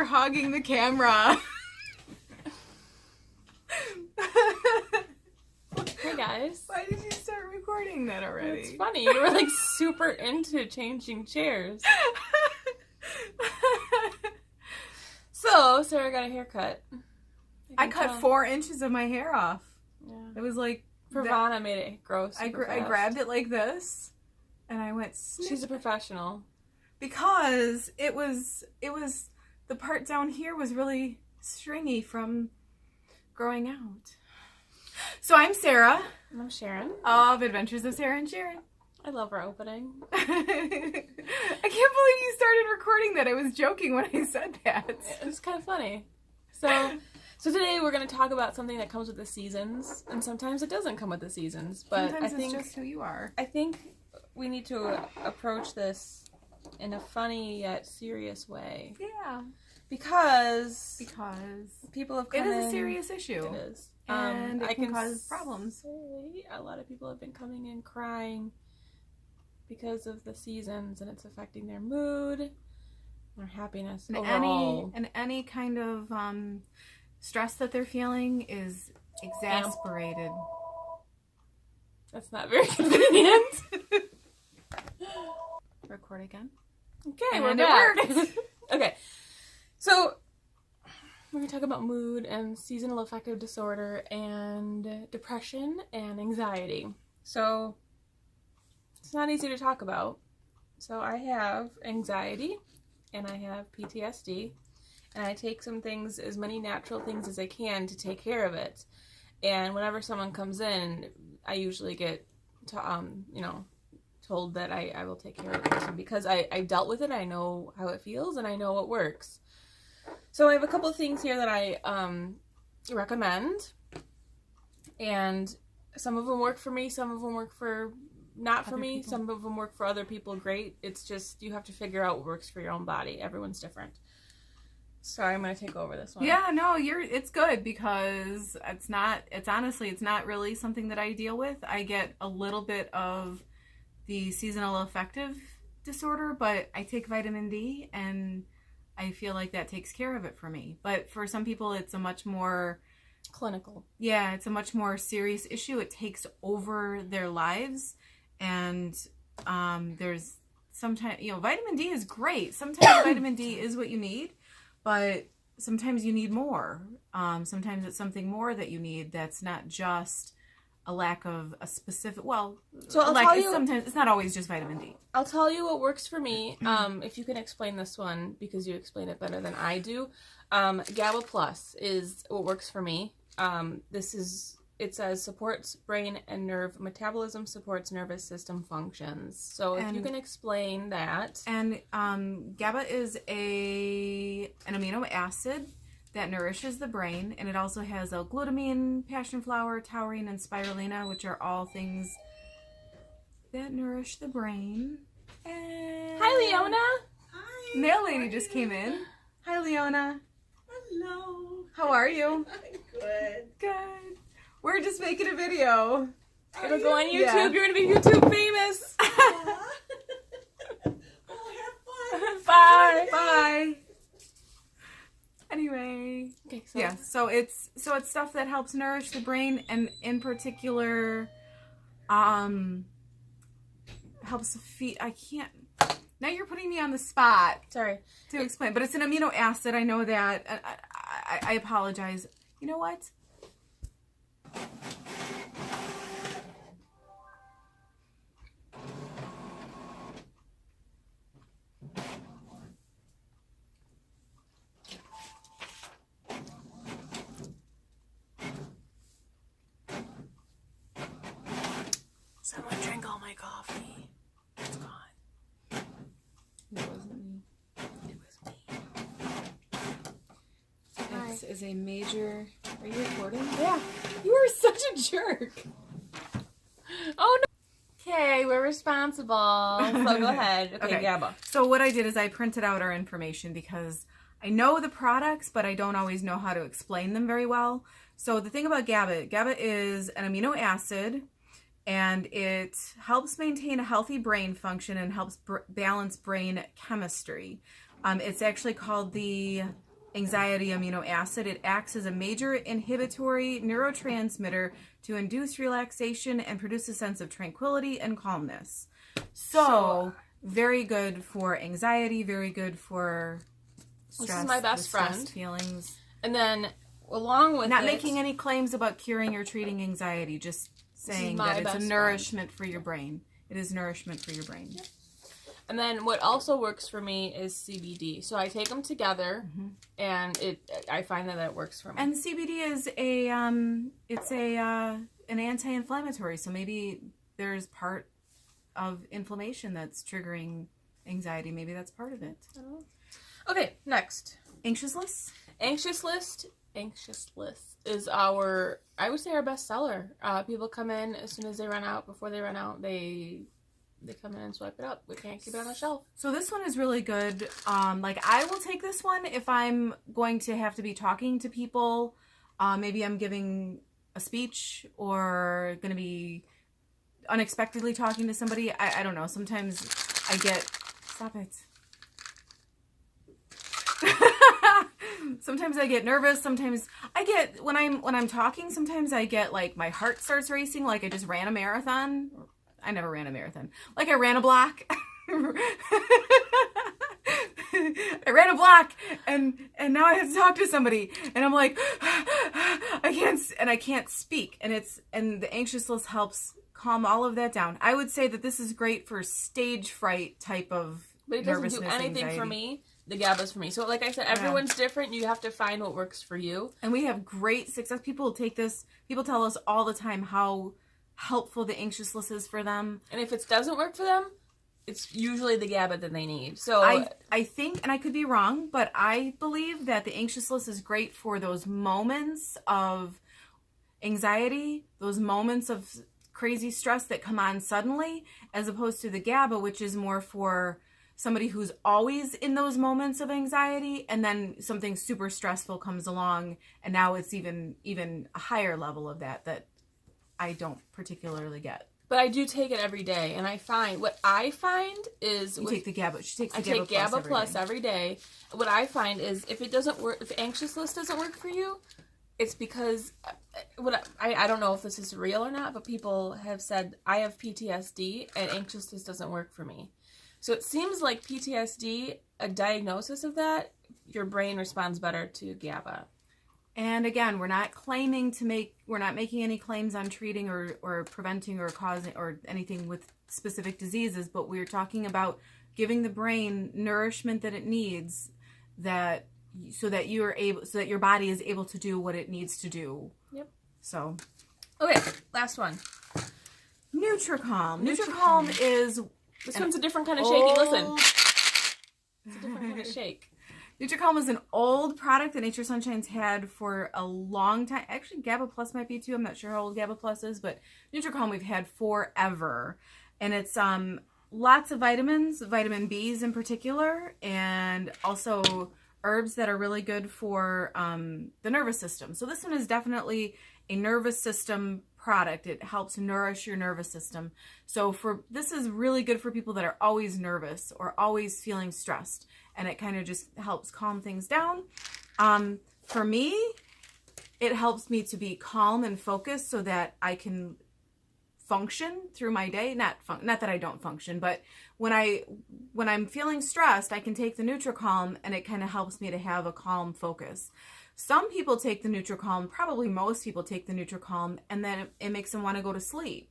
hogging the camera. Hey guys. Why did you start recording that already? It's funny. You were like super into changing chairs. So, Sarah got a haircut. I cut 4 inches of my hair off. Yeah. It was like... Pravana made it gross. I grabbed it like this, and I went snip. She's a professional. Because it was the part down here was really stringy from growing out. So I'm Sarah. And I'm Sharon. Of Adventures of Sarah and Sharon. I love our opening. I can't believe you started recording that. I was joking when I said that. It's kind of funny. So today we're going to talk about something that comes with the seasons, and sometimes it doesn't come with the seasons. But Sometimes I think it's just who you are. I think we need to approach this in a funny yet serious way. Yeah. Because people have come in. It is a serious issue. It is. And it can cause problems. A lot of people have been coming in crying because of the seasons, and it's affecting their mood, their happiness overall. Any kind of stress that they're feeling is exasperated. That's not very convenient. Record again. Okay, we're back. Okay, so we're going to talk about mood and seasonal affective disorder and depression and anxiety. So it's not easy to talk about. So I have anxiety and I have PTSD, and I take some things, as many natural things as I can to take care of it. And whenever someone comes in, I usually get told that I will take care of the person because I dealt with it, I know how it feels, and I know what works. So I have a couple of things here that I recommend, and some of them work for me, some of them work for not for me, some of them work for other people great. It's just you have to figure out what works for your own body. Everyone's different. Sorry, I'm going to take over this one. Yeah, no, it's good because it's not really something that I deal with. I get a little bit of the seasonal affective disorder, but I take vitamin D and I feel like that takes care of it for me. But for some people, it's a much more clinical. Yeah, it's a much more serious issue. It takes over their lives, and there's sometimes, vitamin D is great. Sometimes vitamin D is what you need, but sometimes you need more. Sometimes it's something more that you need that's not just a lack of a specific, sometimes it's not always just vitamin D. I'll tell you what works for me. If you can explain this one, because you explain it better than I do. GABA Plus is what works for me. It says supports brain and nerve metabolism, supports nervous system functions. So if you can explain that. And GABA is an amino acid that nourishes the brain, and it also has L-glutamine, passion flower, taurine, and spirulina, which are all things that nourish the brain. And Hi, Leona. Hi. Nail Lady just came in. Hi, Leona. Hello. How are you? I'm good. Good. We're just making a video. It'll go on YouTube. Yeah. You're going to be YouTube famous. Well, have fun. Bye. Bye. Anyway, Okay, so yeah. So it's stuff that helps nourish the brain, and in particular, helps feed. I can't. Now you're putting me on the spot. Sorry To explain, but it's an amino acid. I know that. I apologize. You know what? someone drank all my coffee. It's gone. It wasn't me. It was me. This is a major. Are you recording? Yeah. You are such a jerk. Oh no. Okay, we're responsible. So go ahead. Okay, GABA. So what I did is I printed out our information because I know the products, but I don't always know how to explain them very well. So the thing about GABA is an amino acid, and it helps maintain a healthy brain function and helps balance brain chemistry. It's actually called the anxiety amino acid. It acts as a major inhibitory neurotransmitter to induce relaxation and produce a sense of tranquility and calmness. So very good for anxiety, very good for stress. This is my best friend. Feelings. And then along with Not making any claims about curing or treating anxiety, just saying that it's a nourishment for your brain. It is nourishment for your brain. Yep. And then what also works for me is CBD. So I take them together, and I find that it works for me. And CBD is an anti-inflammatory. So maybe there's part of inflammation that's triggering anxiety. Maybe that's part of it. I don't know. Okay, next. Anxious list. Anxious list is our best seller. People come in as soon as they run out. Before they run out, they come in and swipe it up. We can't keep it on the shelf. So this one is really good. I will take this one if I'm going to have to be talking to people. Maybe I'm giving a speech or going to be unexpectedly talking to somebody. I don't know. Sometimes I get... Stop it. Sometimes I get nervous. Sometimes I get... When I'm talking, sometimes I get, like, my heart starts racing like I just ran a marathon. I never ran a marathon. Like I ran a block. I ran a block and now I have to talk to somebody and I'm like I can't speak and the anxious list helps calm all of that down. I would say that this is great for stage fright type of But it doesn't do anything anxiety. for me. The GABA's for me. So like I said, everyone's different. You have to find what works for you. And we have great success. People take this. People tell us all the time how helpful the anxious list is for them. And if it doesn't work for them, it's usually the GABA that they need. So I think, and I could be wrong, but I believe that the anxious list is great for those moments of anxiety, those moments of crazy stress that come on suddenly, as opposed to the GABA, which is more for somebody who's always in those moments of anxiety, and then something super stressful comes along, and now it's even a higher level of that I don't particularly get. But I do take it every day, and I find is you take the GABA. She takes the I GABA take GABA Plus every day. What I find is if it doesn't work, if anxious list doesn't work for you, it's because I don't know if this is real or not, but people have said I have PTSD and anxious list doesn't work for me. So it seems like PTSD, a diagnosis of that, your brain responds better to GABA. And again, we're not making any claims on treating or preventing or causing or anything with specific diseases, but we're talking about giving the brain nourishment that it needs so that your body is able to do what it needs to do. Yep. So. Okay, last one. Nutricalm. Nutricalm is... This one's a different kind of shaky. Listen. It's a different kind of shake. Nutricalm is an old product that Nature Sunshine's had for a long time. Actually, GABA Plus might be too. I'm not sure how old GABA Plus is, but Nutricalm we've had forever. And it's lots of vitamins, vitamin Bs in particular, and also herbs that are really good for the nervous system. So this one is definitely a nervous system product. It helps nourish your nervous system. So this is really good for people that are always nervous or always feeling stressed, and it kind of just helps calm things down. For me, it helps me to be calm and focused so that I can function through my day. Not that I don't function, but when I'm feeling stressed, I can take the Nutricalm and it kind of helps me to have a calm focus. Some people take the Nutricalm, probably most people take the Nutricalm, and then it makes them want to go to sleep.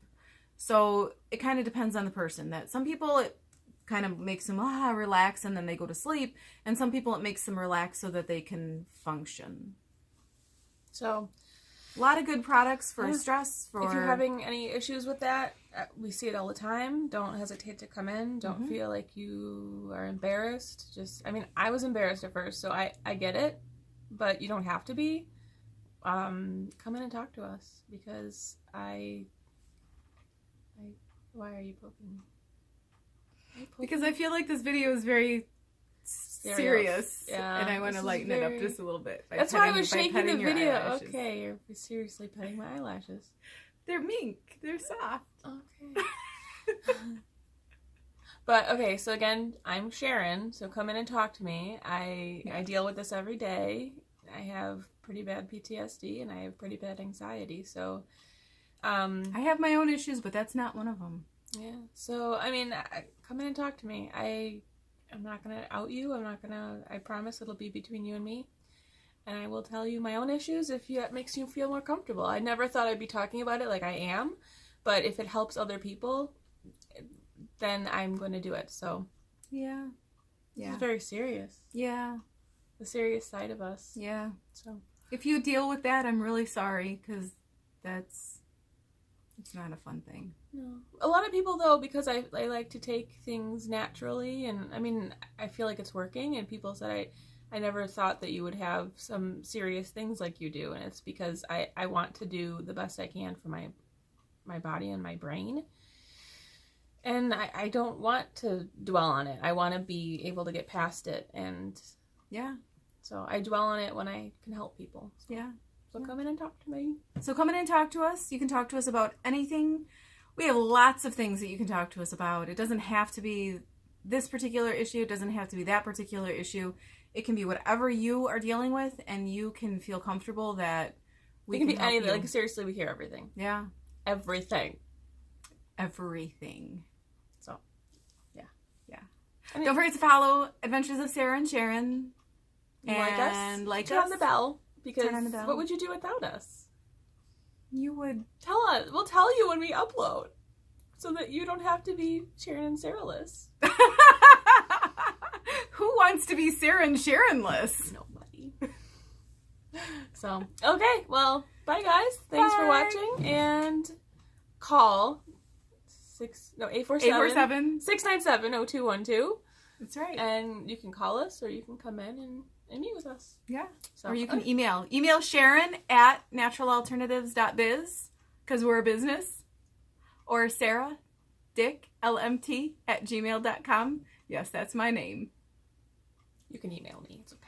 So it kind of depends on the person. That some people it kind of makes them relax and then they go to sleep, and some people it makes them relax so that they can function. So a lot of good products for stress. If you're having any issues with that, we see it all the time. Don't hesitate to come in. Don't feel like you are embarrassed. I was embarrassed at first, so I get it. But you don't have to be. Come in and talk to us because why are you poking me? Because I feel like this video is very serious. Yeah, and I want to lighten it up just a little bit. That's why I was shaking the video. Okay, you're seriously petting my eyelashes. They're mink. They're soft. Okay. But, okay, so again, I'm Sharon, so come in and talk to me. I deal with this every day. I have pretty bad PTSD, and I have pretty bad anxiety, so... I have my own issues, but that's not one of them. Yeah, so, I mean, come in and talk to me. I'm not going to out you. I promise it'll be between you and me. And I will tell you my own issues if that makes you feel more comfortable. I never thought I'd be talking about it like I am, but if it helps other people, then I'm going to do it. So, Yeah. it's very serious. Yeah. The serious side of us. Yeah. So, if you deal with that, I'm really sorry, because it's not a fun thing. no. A lot of people, though, because I like to take things naturally, and I mean, I feel like it's working, and people said I never thought that you would have some serious things like you do, and it's because I want to do the best I can for my body and my brain. And I don't want to dwell on it. I want to be able to get past it, and Yeah. so I dwell on it when I can help people. So, Yeah. so come in and talk to me. So come in and talk to us. You can talk to us about anything. We have lots of things that you can talk to us about. It doesn't have to be this particular issue. It doesn't have to be that particular issue. It can be whatever you are dealing with, and you can feel comfortable that We can be help anything. you. Like, seriously, we hear everything. Yeah. Everything. Everything. So, yeah. Yeah. I mean, Don't forget to follow Adventures of Sarah and Sharon. and like turn us. on the bell. Because Turn on the bell. what would you do without us? You would. Tell us. We'll tell you when we upload. So that you don't have to be Sharon and Sarah-less. Who wants to be Sarah and Sharon-less? Nobody. So, okay. Well, bye guys. Thanks for Bye. watching. And call 847 697-0212. That's right. And you can call us or you can come in and meet with us. Yeah. So, Or you can okay. email Sharon at naturalalternatives.biz, because we're a business. Or Sarah, Dick, LMT at gmail.com. Yes, that's my name. You can email me. It's okay.